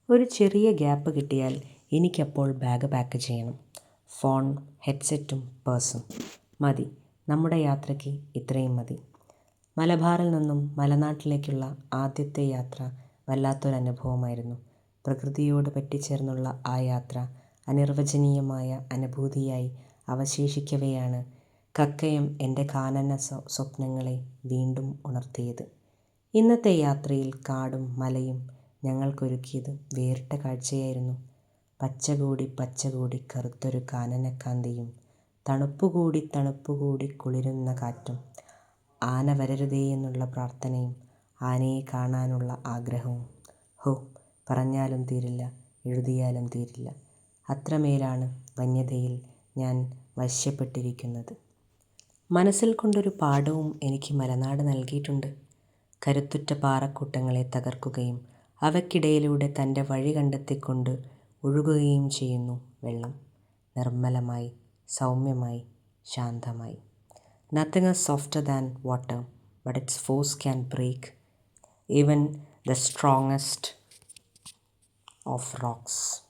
ഒരു ചെറിയ ഗ്യാപ്പ് കിട്ടിയാൽ എനിക്കപ്പോൾ ബാഗ് പാക്ക് ചെയ്യണം. ഫോൺ, ഹെഡ്സെറ്റും പേഴ്സും. മതി, നമ്മുടെ യാത്രയ്ക്ക് ഇത്രയും മതി. മലബാറിൽ നിന്നും മലനാട്ടിലേക്കുള്ള ആദ്യത്തെ യാത്ര വല്ലാത്തൊരനുഭവമായിരുന്നു. പ്രകൃതിയോട് പറ്റിച്ചേർന്നുള്ള ആ യാത്ര അനിർവചനീയമായ അനുഭൂതിയായി അവശേഷിക്കവെയാണ് കക്കയം എൻ്റെ കാനന സ്വപ്നങ്ങളെ വീണ്ടും ഉണർത്തിയത്. ഇന്നത്തെ യാത്രയിൽ കാടും മലയും ഞങ്ങൾക്കൊരുക്കിയത് വേറിട്ട കാഴ്ചയായിരുന്നു. പച്ചകൂടി കറുത്തൊരു കാനനക്കാന്തിയും തണുപ്പുകൂടി കുളിരുന്ന കാറ്റും ആന വരരുതേയെന്നുള്ള പ്രാർത്ഥനയും ആനയെ കാണാനുള്ള ആഗ്രഹവും. ഹോ, പറഞ്ഞാലും തീരില്ല, എഴുതിയാലും തീരില്ല. അത്രമേലാണ് വന്യതയിൽ ഞാൻ വശ്യപ്പെട്ടിരിക്കുന്നത്. മനസ്സിൽ കൊണ്ടൊരു പാഠവും എനിക്ക് മലനാട് നൽകിയിട്ടുണ്ട്. കരുത്തുറ്റ പാറക്കൂട്ടങ്ങളെ തകർക്കുകയും അവയ്ക്കിടയിലൂടെ തൻ്റെ വഴി കണ്ടെത്തിക്കൊണ്ട് ഒഴുകുകയും ചെയ്യുന്നു വെള്ളം. നിർമ്മലമായി, സൗമ്യമായി, ശാന്തമായി. Nothing is softer than water, but its force can break even the strongest of rocks.